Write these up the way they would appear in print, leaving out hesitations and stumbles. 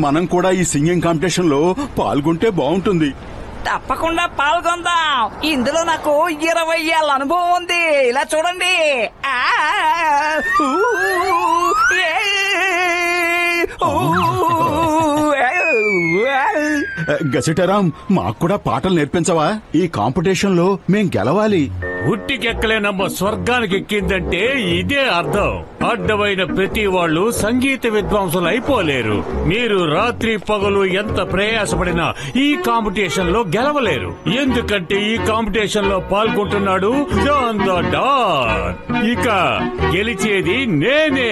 మనం కూడా ఈ సింగింగ్ కాంపిటీషన్ లో పాల్గొంటే బాగుంటుంది. తప్పకుండా పాల్గొందాం. ఇందులో నాకు 20 ఏళ్ళ అనుభవం ఉంది. ఇలా చూడండి. గసిటరాం, మాకు కూడా పాటలు నేర్పించవా? ఈ కాంపిటీషన్ లో మేం గెలవాలి. ఉట్టికెక్కలేనమ్మ స్వర్గానికి ఎక్కిందంటే ఇదే అర్థం. అడ్డమైన ప్రతి వాళ్ళు సంగీత విద్వాంసులు అయిపోలేరు. మీరు రాత్రి పగలు ఎంత ప్రయాసపడినా ఈ కాంపిటీషన్ లో గెలవలేరు. ఎందుకంటే ఈ కాంపిటీషన్ లో పాల్గొంటున్నాడు జాన్ ద డాన్. ఇక గెలిచేది నేనే.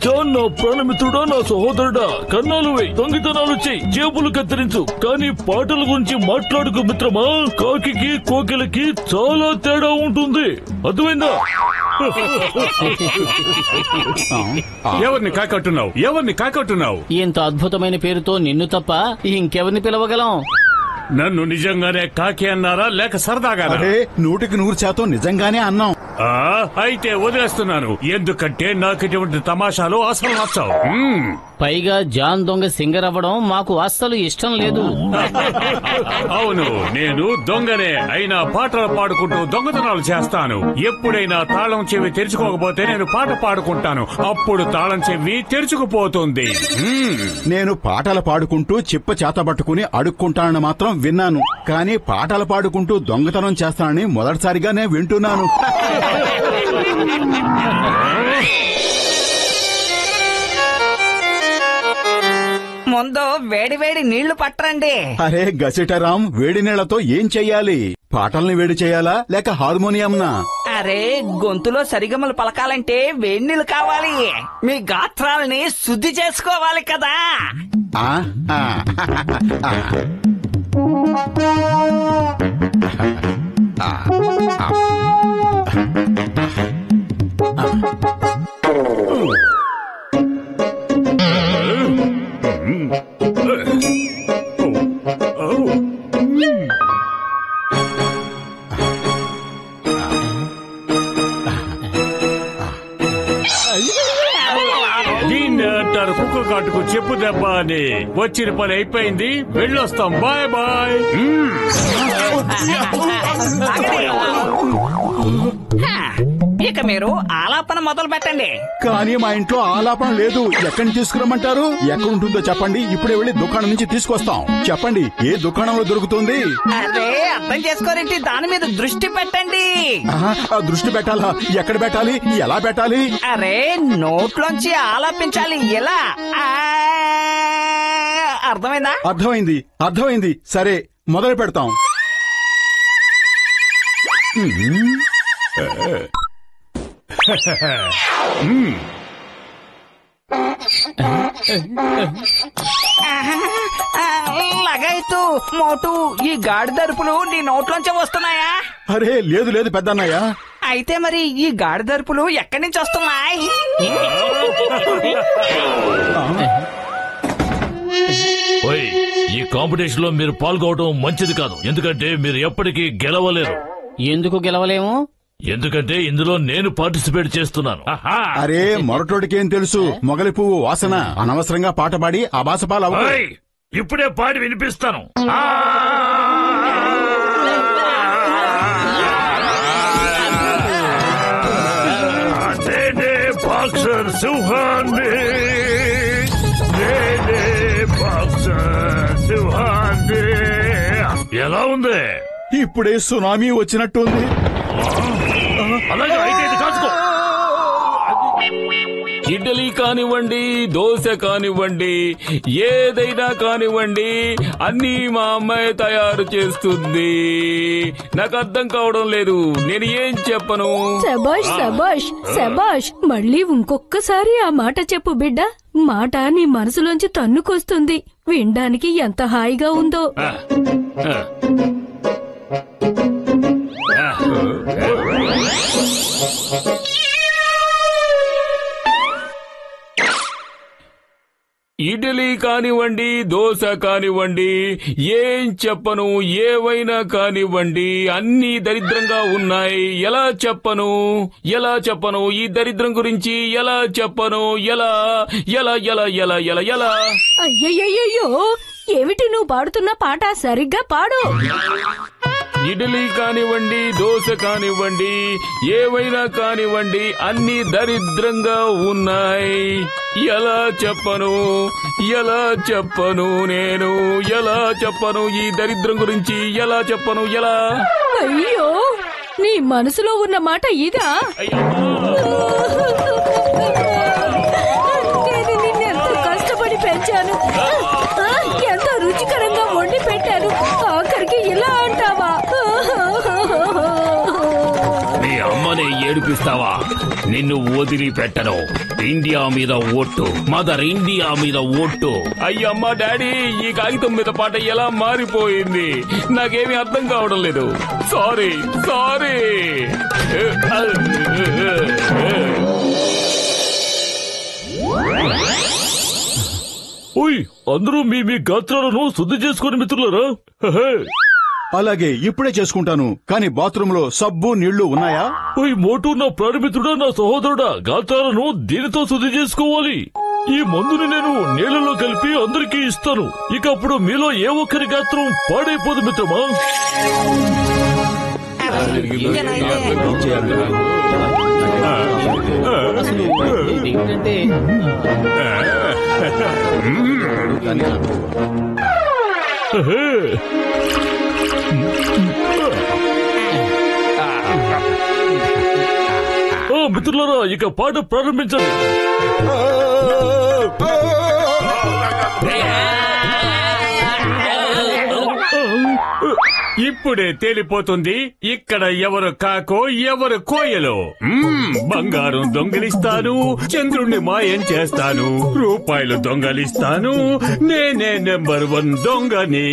జాన్, నా ప్రాణమిత్రుడా, నా సహోదరుడా, కన్నాలు వేయి, దొంగతనాలు చెయ్యి, జేబులు కత్తిరించు, కానీ పాటల గురించి మాట్లాడుకు మిత్రమా. కాకి కోకిలకి చాలా తేడా ఉంటుంది, అర్థమైందా? ఎవరిని కాకట్టున్నావు? ఇంత అద్భుతమైన పేరుతో నిన్ను తప్ప ఇంకెవరిని పిలవగలం? నన్ను నిజంగానే కాకి అన్నారా లేక సరదాగా? 100% నిజంగానే అన్నాం. అయితే వదిలేస్తున్నాను. ఎందుకంటే నాకు ఇటువంటి తమాషాలు అసలు నచ్చావు. పైగా జాన్ దొంగ సింగర్ అవ్వడం మాకు అస్సలు ఇష్టం లేదు. అవును, నేను దొంగనే అయినా పాటలు పాడుకుంటూ దొంగతనాలు చేస్తాను. ఎప్పుడైనా తాళం చెవి తెరుచుకోకపోతే నేను పాట పాడుకుంటాను. అప్పుడు తాళం చెవి తెరుచుకుపోతుంది. నేను పాటలు పాడుకుంటూ చిప్ప చేతబట్టుకుని అడుక్కుంటానని మాత్రం విన్నాను, కానీ పాటలు పాడుకుంటూ దొంగతనం చేస్తానని మొదటిసారిగా నేను వింటున్నాను. ముందు వేడి వేడి నీళ్లు పట్టరండి. అరే గసిటరాం, వేడి నీళ్లతో ఏం చెయ్యాలి? పాటల్ని వేడి చేయాలా లేక హార్మోనియంనా? అరే, గొంతులో సరిగమలు పలకాలంటే వేడి నీళ్లు కావాలి. మీ గాత్రాలని శుద్ధి చేసుకోవాలి కదా. దీన్ని అంటారు కుక్క కాటుకు చెప్పు దెబ్బ అని. వచ్చిన పని అయిపోయింది, వెళ్ళొస్తాం. Bye bye. ఇక మీరు ఆలాపన మొదలు పెట్టండి. కానీ మా ఇంట్లో ఆలాపన లేదు. ఎక్కడి తీసుకురమ్మంటారు? ఎక్కడ ఉంటుందో చెప్పండి, ఇప్పుడే వెళ్లి దుకాణం నుంచి తీసుకొస్తాం. చెప్పండి, ఏ దుకాణంలో దొరుకుతుంది? అరే, అర్థం చేసుకోరేంటి? దాని మీద దృష్టి పెట్టండి. దృష్టి పెట్టాలా? ఎక్కడ పెట్టాలి? ఎలా పెట్టాలి? అరే, నోట్లోంచి ఆలాపించాలి. ఎలా? అర్థమైందా? అర్థమైంది. సరే, మొదలు పెడతాం. లగాయతు మోటు, ఈ గాడిదరుపులు నీ నోట్లోంచే వస్తున్నాయా? అరే లేదు పెద్దన్నయ్య. అయితే మరి ఈ గాడిదరుపులు ఎక్కడి నుంచి వస్తున్నాయి? ఈ కాంపిటీషన్ లో మీరు పాల్గొనడం మంచిది కాదు, ఎందుకంటే మీరు ఎప్పటికీ గెలవలేరు. ఎందుకు గెలవలేము? ఎందుకంటే ఇందులో నేను పార్టిసిపేట్ చేస్తున్నాను. అరే, మొరటోడికేం తెలుసు మొగలి పువ్వు వాసన. అనవసరంగా పాట పాడి ఆ బాసపాలు అవ్వాలి. ఇప్పుడే పాడి వినిపిస్తాను. బాక్సర్ సింహాన్ని, బాక్సర్ సింహాన్ని. ఎలా ఉంది? ఇప్పుడే సునామీ వచ్చినట్టుంది. అలాగే అయితే ఇది కాచుకో. ఇడ్లీ కానివ్వండి, దోశ కానివ్వండి, ఏదైనా కానివ్వండి, అన్నీ మా అమ్మాయి తయారు చేస్తుంది. నాకు అర్థం కావడం లేదు, నేను ఏం చెప్పను. శబాష్ శబాష్ శబాష్. మళ్ళీ ఇంకొక్కసారి ఆ మాట చెప్పు బిడ్డ. మాట నీ మనసులోంచి తన్నుకొస్తుంది. వినడానికి ఎంత హాయిగా ఉందో. ఇడ్లీ కానివ్వండి, దోశ కానివ్వండి, ఏం చెప్పను, ఏవైనా కానివ్వండి, అన్నీ దరిద్రంగా ఉన్నాయి. ఎలా చెప్పను, ఈ దరిద్రం గురించి ఎలా చెప్పను, ఎలా ఎలా ఎలా ఎలా ఎలా ఎలా అయ్యయ్యో, ఏమిటి నువ్వు పాడుతున్న పాట? సరిగ్గా పాడు. ఇడ్లీ కానివ్వండి, దోశ కానివ్వండి, ఏవైనా కానివ్వండి, అన్ని దరిద్రంగా ఉన్నాయి. ఎలా చెప్పను, నేను ఎలా చెప్పను, ఈ దరిద్రం గురించి ఎలా చెప్పను, ఎలా? అయ్యో, నీ మనసులో ఉన్న మాట ఇదా? నేను నిన్నెంత కష్టపడి పెంచాను, ఎంతో రుచికరంగా వండి పెట్టాను, ఆఖరికి ఇలా అంటావా? నీ అమ్మనే ఏడిపిస్తావా? నిన్ను వదిలిపెట్టను. ఇండియా మీద ఓట్టు, మదర్ ఇండియా మీద ఓట్టు. అయ్యమ్మ డాడీ, ఈ కాగితం మీద పాట ఎలా మారిపోయింది? నాకేమీ అర్థం కావడం లేదు. సారీ. ఓయ్, అందరూ మీ మీ గాత్రాలను శుద్ధి చేసుకుని మిత్రులారా. అలాగే ఇప్పుడే చేసుకుంటాను. కానీ బాత్రూమ్ లో సబ్బు నీళ్లు ఉన్నాయా? ఓయ్ మోటు, నా ప్రాణమిత్రుడా, నా సహోదరుడా, గాత్రాలను దీనితో శుద్ధి చేసుకోవాలి. ఈ మందుని నేను నీళ్లలో కలిపి అందరికీ ఇస్తాను. ఇక అప్పుడు మీలో ఏ ఒక్కరి గాత్రం పాడైపోదు మిత్రమా. అసలు ఇదేంటంటే మిత్రులారా, ఇక పాట ప్రారంభించండి. ఇప్పుడే తేలిపోతుంది ఇక్కడ ఎవరు కాకో ఎవరు కోయలో. బంగారం దొంగిలిస్తాను, చంద్రుణ్ణి మాయం చేస్తాను, రూపాయలు దొంగలిస్తాను, నేనే నెంబర్ 1 దొంగని.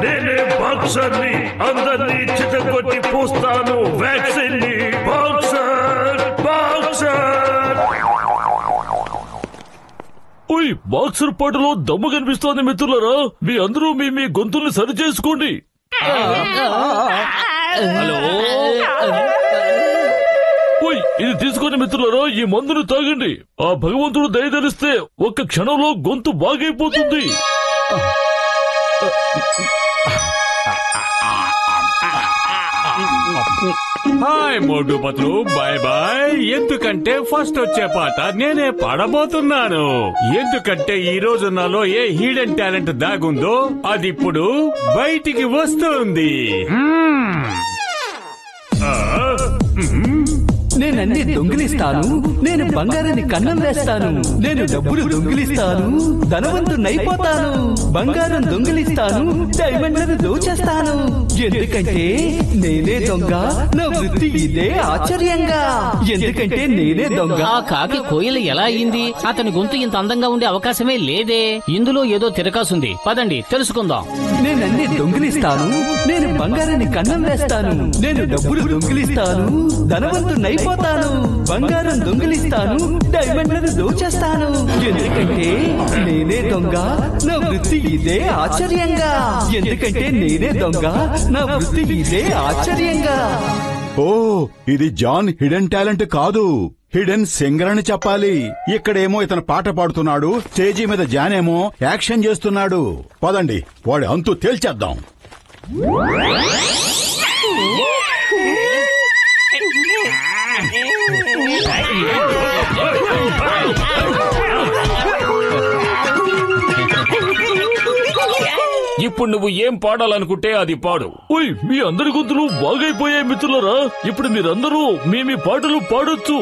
నేనే బాక్సర్ని, అందరినీ చితకొట్టి పూస్తాను వ్యాక్సిన్ ని. ఓయ్, బాక్సర్ పాటలో దమ్ము కనిపిస్తోంది మిత్రులారా. మీ అందరూ మీ గొంతుల్ని సరి చేసుకోండి. ఓయ్, ఇది తీసుకొని మిత్రులారా, ఈ మందుని తాగండి. ఆ భగవంతుడు దయదలిస్తే ఒక్క క్షణంలో గొంతు బాగైపోతుంది. హాయ్ మోటు పత్రు, బాయ్ బాయ్. ఎందుకంటే ఫస్ట్ వచ్చే పాట నేనే పాడబోతున్నాను. ఎందుకంటే ఈ రోజు నాలో ఏ హిడెన్ టాలెంట్ దాగుందో అది ఇప్పుడు బయటికి వస్తుంది. నేనన్నీ దొంగిలిస్తాను, నేను బంగారాన్ని కన్నం వేస్తాను, నేను డబ్బులు దొంగిలిస్తాను, ధనవంతునైపోతాను, బంగారం దొంగిలిస్తాను, డైమండ్లను దోచేస్తాను. ఎందుకంటే నేనే దొంగ, నా వృత్తి ఇదే ఆశ్చర్యంగా. ఎందుకంటే నేనే దొంగ. ఆ కాకి కోయిల ఎలా అయింది? అతని గొంతు ఇంత అందంగా ఉండే అవకాశమే లేదే. ఇందులో ఏదో తిరకాసుంది, పదండి తెలుసుకుందాం. నేనన్నీ దొంగిలిస్తాను, నేను బంగారాన్ని కన్నం వేస్తాను, నేను డబ్బులు దొంగిలిస్తాను, ధనవంతునైపోతాను, బంగారం దొంగిలిస్తాను, డైమండ్లను దోచేస్తాను. ఎందుకంటే నేనే దొంగ, నా వృత్తి ఇదే ఆశ్చర్యంగా. ఎందుకంటే నేనే దొంగ, నా వృత్తి ఇదే ఆశ్చర్యంగా. ఓ, ఇది జాన్ హిడెన్ టాలెంట్ కాదు, హిడెన్ సింగర్ అని చెప్పాలి. ఇక్కడేమో ఇతను పాట పాడుతున్నాడు, స్టేజీ మీద జాన్ ఏమో యాక్షన్ చేస్తున్నాడు. పదండి వాడి అంతు తేల్చేద్దాం. ఇప్పుడు నువ్వు ఏం పాడాలనుకుంటే అది పాడు. ఓయ్, మీ అందరి గొంతులు బాగైపోయాయి మిత్రులారా. ఇప్పుడు మీరందరూ మీ పాటలు పాడొచ్చు.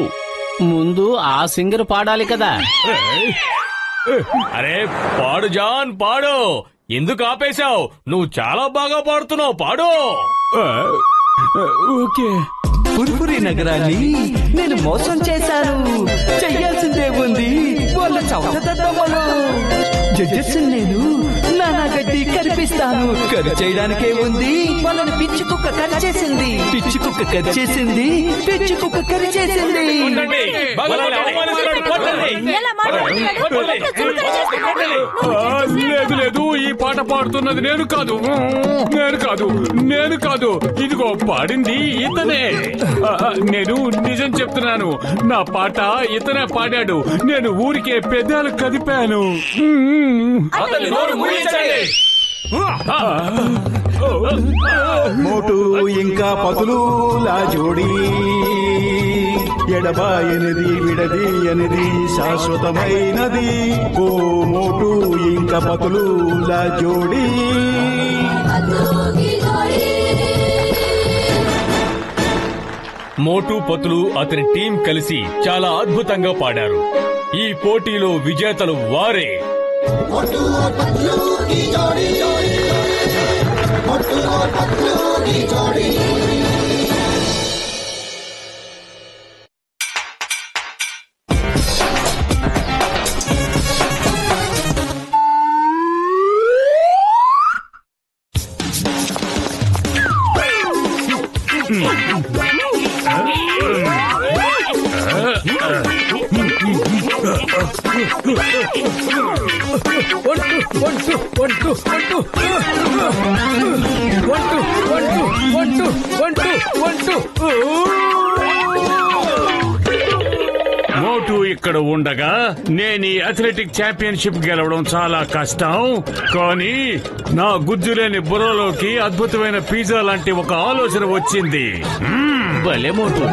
ముందు ఆ సింగర్ పాడాలి కదా. అరే పాడు జాన్, పాడు. ఎందుకు ఆపేశావు? నువ్వు చాలా బాగా పాడుతున్నావు, పాడు. ఓకే. పుర్పురి నగరాన్ని నేను మోసం చేశాను, చెయ్యాల్సిందే ఉంది వాళ్ళ చౌట దద్దమ్మలు. జడ్జెస్ నేను నానాగా గడ్డి కరిపిస్తాను. కరి చేయడానికే ఉంది. వాళ్ళని పిచ్చి కుక్క కరిచేసింది. పిచ్చి కుక్క కరి చేసింది. పిచ్చి కుక్క కరి చేసింది. లేదు లేదు, ఈ పాట పాడుతున్నది నేను కాదు. ఇదిగో పాడింది ఇతనే. నేను నిజం చెప్తున్నాను, నా పాట ఇతనే పాడాడు. నేను ఊరికే పెదాలు కదిపాను. మోటు ఇంకా పతులులా జోడి ఎడబాయనిది విడదీయనిది శాశ్వతమైనది. ఓ మోటు ఇంకా పతులులా జోడి. మోటు పతులు అతని టీం కలిసి చాలా అద్భుతంగా పాడారు. ఈ పోటీలో విజేతలు వారే. మోటు ఇక్కడ ఉండగా నేను ఈ అథ్లెటిక్ ఛాంపియన్షిప్ గెలవడం చాలా కష్టం. కానీ నా గుజ్జులేని బుర్రలోకి అద్భుతమైన పిజ్జా లాంటి ఒక ఆలోచన వచ్చింది. భలే మోటు.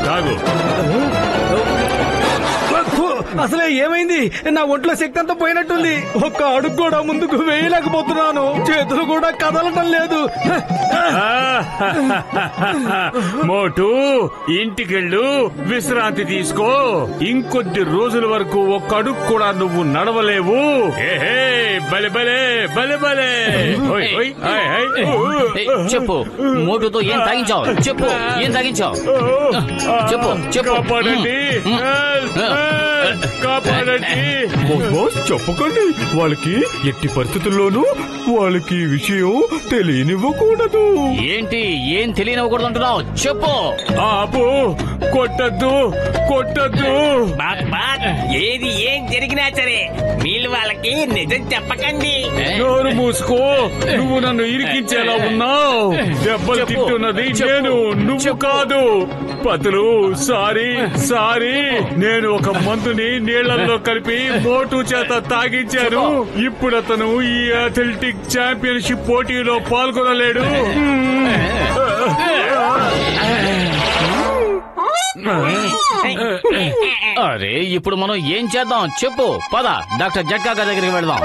తాగు. అసలే ఏమైంది? నా ఒంట్లో శక్తి అంతా పోయినట్టుంది. ఒక్క అడుగు కూడా ముందుకు వేయలేకపోతున్నాను. చేతులు కూడా కదలటం లేదు. మోటు, ఇంటికెళ్ళు, విశ్రాంతి తీసుకో. ఇంకొద్ది రోజుల వరకు ఒక్క అడుగు కూడా నువ్వు నడవలేవు. బలే బలే బలే బలే. చెప్పు, మోటుతో ఏం తాగించావు? చెప్పు, ఏం తాగించావు? చెప్పు చెప్పు. కాపాడండి. చెప్పకండి. వాళ్ళకి ఎట్టి పరిస్థితుల్లోనూ వాళ్ళకి విషయం తెలియనివ్వకూడదు. ఏంటి ఏం తెలియనివ్వకూడదు అంటున్నావు? చెప్పు. ఆపు. కొట్టద్దు. ఏది ఏం జరిగినా సరే వీళ్ళు వాళ్ళకి నిజం చెప్పకండి. నోరు మూసుకో. నువ్వు నన్ను ఇరికించేలా ఉన్నావు. దెబ్బలు తింటున్నది నేను, నువ్వు కాదు. పతులు, సారీ. నేను ఒక మందుని నీళ్లలో కలిపి మోటు చేత తాగించాను. ఇప్పుడు అతను ఈ అథ్లెటిక్ ఛాంపియన్షిప్ పోటీలో పాల్గొనలేడు. అరే, ఇప్పుడు మనం ఏం చేద్దాం? చెప్పు. పద, డాక్టర్ జట్కా గారి దగ్గరికి వెళదాం.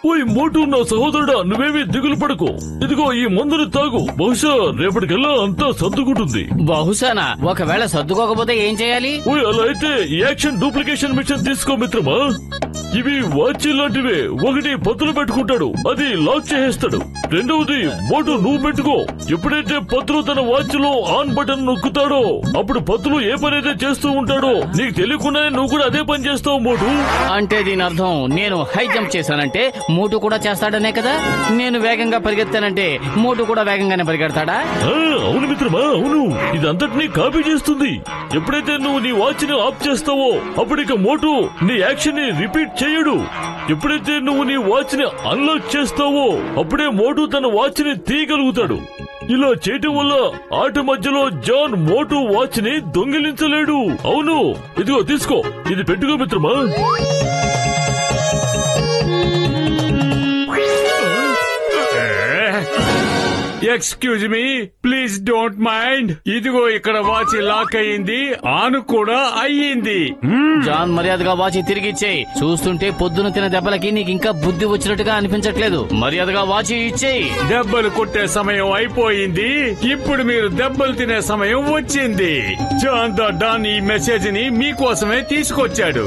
ఓయ్ మోటు, నా సహోదరుడా, నువ్వేమీ దిగులు పడకు. ఇదిగో ఈ మందుని తాగు. బహుశా రేపటికల్లా అంతా సర్దుకుంటుంది. బహుశానా? ఒకవేళ సర్దుకోకపోతే ఏం చేయాలి? ఓయ్, అలా అయితే యాక్షన్ డూప్లికేషన్ మిషన్ తీసుకో మిత్రమా. ఇవి వాచ్ లాంటివే. ఒకటి పత్తులు పెట్టుకుంటాడు, అది లాక్ చేసేస్తాడు. రెండవది మోటు నువ్వు పెట్టుకో. ఎప్పుడైతే పత్తులు తన వాచ్ లో ఆన్ బటన్ నొక్కుతాడో అప్పుడు పత్తులు ఏ పని అయితే చేస్తూ ఉంటాడో నీకు తెలియకుండానే నువ్వు కూడా అదే పని చేస్తావు మోటు. అంటే దీని అర్థం నేను హై జంప్ చేశానంటే మోటు కూడా చేస్తాడనే కదా? నేను వేగంగా పరిగెత్తానంటే మోటు కూడా వేగంగానే పరిగెడతాడా? అవును మిత్రమా, అవును. ఇదంతటినీ కాపీ చేస్తుంది. ఎప్పుడైతే నువ్వు నీ వాచ్ ని ఆఫ్ చేస్తావో అప్పుడిక మోటు నీ యాక్షన్ ని రిపీట్ చేయడు. ఎప్పుడైతే నువ్వు నీ వాచ్ ని అన్లాక్ చేస్తావో అప్పుడే మోటు తన వాచ్ ని తీయగలుగుతాడు. ఇలా చేయటం వల్ల ఆట మధ్యలో జాన్ మోటు వాచ్ ని దొంగిలించలేడు. అవును, ఇదిగో తీసుకో, ఇది పెట్టుకో మిత్రమా. Excuse me, please don't mind. ఇదిగో ఇక్కడ వాచ్ లాక్ అయ్యింది, ఆన్ కూడా అయ్యింది. జాన్, మర్యాదగా వాచ్ తిరిగి ఇచ్చేయి. చూస్తుంటే పొద్దున తిన దెబ్బలకి నీకు ఇంకా బుద్ధి వచ్చినట్టుగా అనిపించట్లేదు. మర్యాదగా వాచ్ ఇచ్చేయి. దెబ్బలు కొట్టే సమయం అయిపోయింది, ఇప్పుడు మీరు దెబ్బలు తినే సమయం వచ్చింది. జాన్ ద డాన్ ఈ మెసేజ్ ని మీకోసమే తీసుకొచ్చాడు.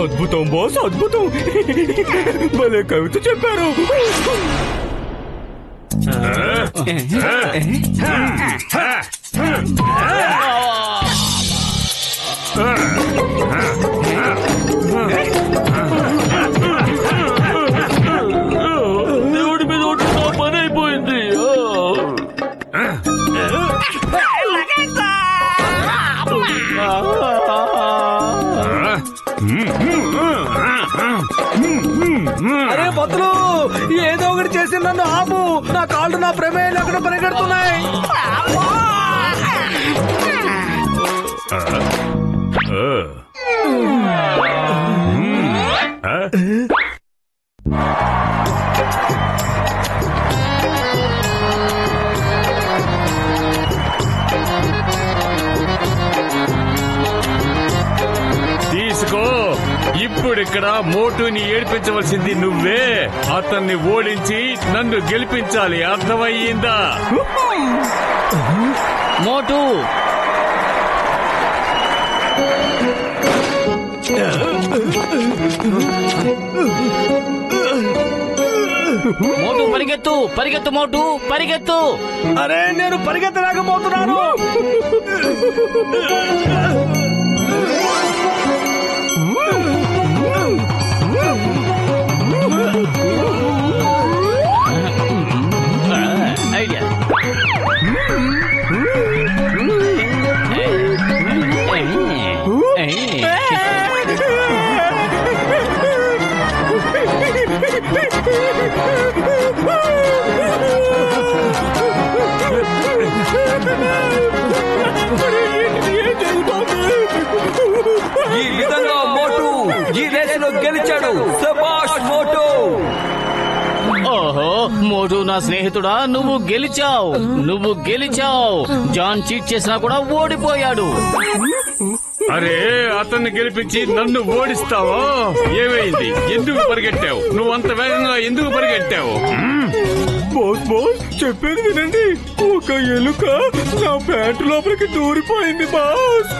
అద్భుతం బాస్, అద్భుతం. భలే కవిత చెప్పారు. అరే బతులు, ఏదో ఒకటి చేసి నన్ను ఆపు. నా కాళ్ళు నా ప్రమేయాలు అక్కడ పరిగెడుతున్నాయి. తీసుకో. ఇప్పుడిక్కడ మోటుని ఏడిపించవలసింది నువ్వే. అతన్ని ఓడించి నన్ను గెలిపించాలి, అర్థమయ్యిందా? మోటు మోటు పరిగెత్తు, పరిగెత్తు మోటు, పరిగెత్తు. అరే నేను పరిగెత్తలేకపోతున్నాను. ఐడియా. ఈ విధంగా మోటు ఈ రేసులో గెలిచాడు. శభాష్ మోటు. ఓహో, మోటు నా స్నేహితుడా, నువ్వు గెలిచావు, నువ్వు గెలిచావు. జాన్ చీట్ చేసినా కూడా ఓడిపోయాడు. అరే, అతన్ని గెలిపించి నన్ను ఓడిస్తావా? ఏమైంది? ఎందుకు పరిగెట్టావు? నువ్వు అంత వేగంగా ఎందుకు పరిగెట్టావు? బాస్ బాస్, చెప్పేది వినండి. ఒక ఎలుక నా ప్యాంటు లోపలికి దూరిపోయింది బాస్.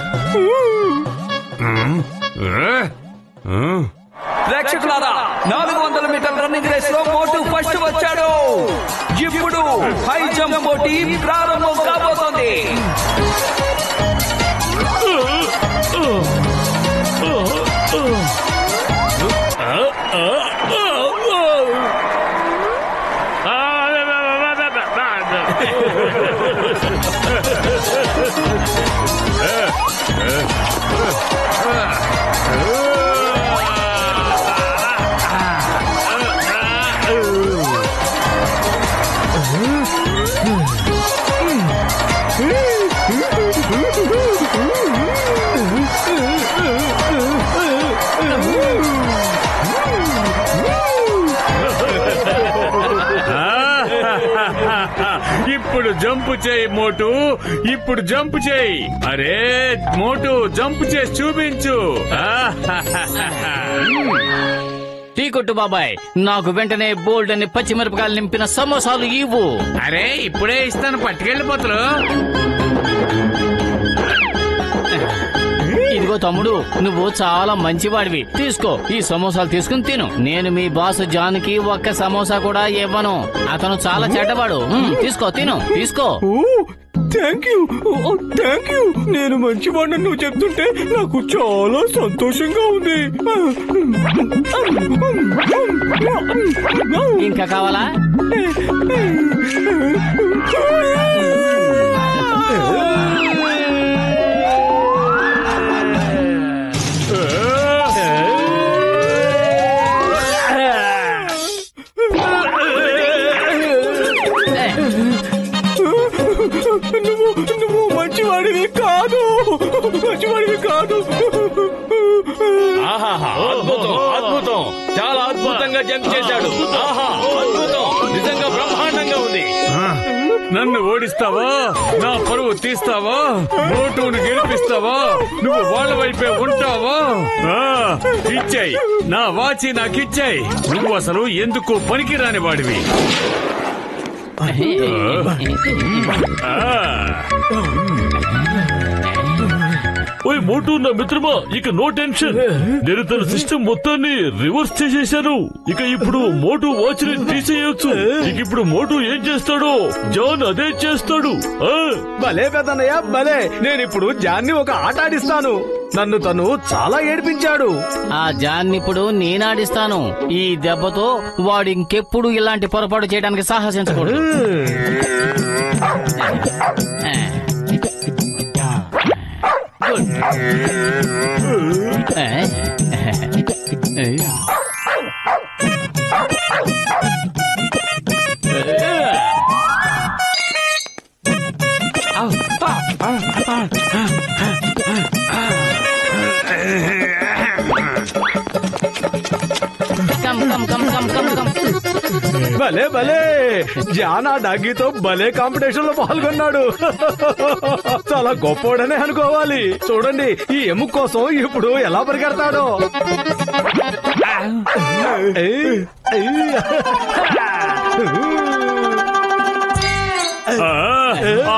ప్రేక్షకులారా, 400 మీటర్ రన్నింగ్ రేస్ లో మోటు ఫస్ట్ వచ్చాడు. ఇప్పుడు హై జంప్ పోటీ ప్రారంభం కాబోతోంది. ఇప్పుడు జంప్ చేయి మోటు, ఇప్పుడు జంప్ చేయి. అరే మోటు, జంప్ చేసి చూపించు. టీ కొట్టు బాబాయ్, నాకు వెంటనే బోల్డ్ అని పచ్చిమిరపకాయలు నింపిన సమోసాలు ఇవ్వు. అరే ఇప్పుడే ఇస్తాను, పట్టుకెళ్ళిపోతారు. ఇదిగో తమ్ముడు, నువ్వు చాలా మంచివాడివి. తీసుకో, ఈ సమోసాలు తీసుకుని తిను. నేను మీ బాస్ జాన్ కి ఒక్క సమోసా కూడా ఇవ్వను. అతను చాలా చెడ్డవాడు. తీసుకో, తిను, తీసుకో. Thank you, thank you. నేను మంచివాడిని నువ్వు చెప్తుంటే నాకు చాలా సంతోషంగా ఉంది. ఇంకా కావాలా? నువ్వు మంచివాడివి కాదు, మంచివాడివి కాదు. ఆహాహా, అద్భుతం, అద్భుతం. చాలా అద్భుతంగా జంప్ చేశాడు. ఆహా, అద్భుతం, నిజంగా బ్రహ్మాండంగా ఉంది. నన్ను ఓడిస్తావా? నా పరువు తీస్తావా? మోటును గెలిపిస్తావా? నువ్వు వాళ్ళ వైపే ఉంటావా? ఇచ్చాయి, నా వాచి నాకిచ్చాయి. నువ్వు అసలు ఎందుకు పనికిరాని వాడివి. ఓయ్ మోటు నా మిత్రమా, ఇక నో టెన్షన్. నేను తన సిస్టమ్ మొత్తాన్ని రివర్స్ చేసేశాను. ఇక ఇప్పుడు మోటు వాచ్ ని తీసేయొచ్చు. ఇక ఇప్పుడు మోటు ఏం చేస్తాడో జాన్ అదే చేస్తాడు. భలే పెద్దన్నయ్య, భలే. నేను ఇప్పుడు జాన్ని ఒక ఆట ఆడిస్తాను. నన్ను తను చాలా ఏడిపించాడు. ఆ జాన్ ఇప్పుడు నేనాడిస్తాను. ఈ దెబ్బతో వాడు ఇంకెప్పుడు ఇలాంటి పొరపాటు చేయడానికి సాహసించకూడదు. భలే భలే జాన్ ఆ డాగీతో భలే కాంపిటీషన్ లో పాల్గొన్నాడు. చాలా గొప్పోడనే అనుకోవాలి. చూడండి ఈ ఎముక కోసం ఇప్పుడు ఎలా పరిగెడతాడో.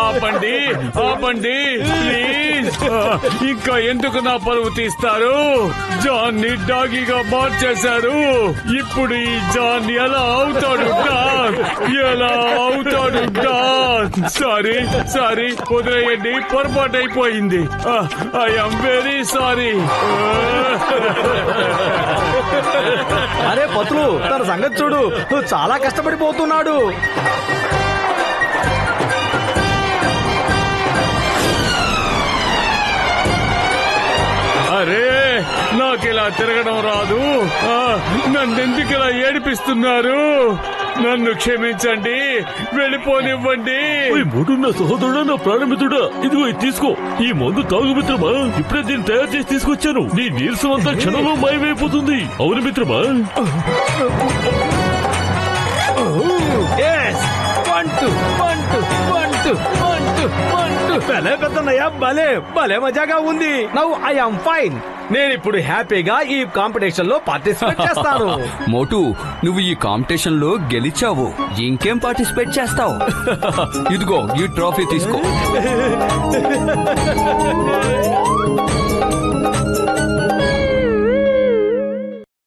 ఆపండి ఆపండి ప్లీజ్. ఇంకా ఎందుకు నా పరువు తీస్తారు? జాన్ ని డాగీగా మార్చేశారు. ఇప్పుడు ఈ జాన్ ఎలా అవుతాడు డాగ్? ఎలా అవుతాడు డాగ్? సారీ సారీ, వదిలేయండి, పొరపాటు అయిపోయింది. I'm very sorry. అరే పతులు, తన సంగతి చూడు, చాలా కష్టపడిపోతున్నాడు. అరే నాకిలా తిరగడం రాదు. నన్నెందుకు ఇలా ఏడిపిస్తున్నారు? నన్ను క్షమించండి, వెళ్ళిపోనివ్వండి. నా సహోదరుడా, నా ప్రాణమిత్రుడా, ఇదిగో ఇది తీసుకో. ఈ మందు తాగు మిత్రమా. ఇప్పుడే దీన్ని తయారు చేసి తీసుకొచ్చాను. నీ నీరసం అంతా క్షణంలో మాయమైపోతుంది. అవును మిత్రమా. భలే పెద్దన్నయ్య, భలే భలే మజాగా ఉంది. Now I am fine. నేను ఇప్పుడు హ్యాపీగా ఈ కాంపిటీషన్ లో పార్టిసిపేట్ చేస్తాను. మోటు, నువ్వు ఈ కాంపిటీషన్ లో గెలిచావు, ఇంకేం పార్టిసిపేట్ చేస్తావు? ఇదిగో ఈ ట్రోఫీ తీసుకో.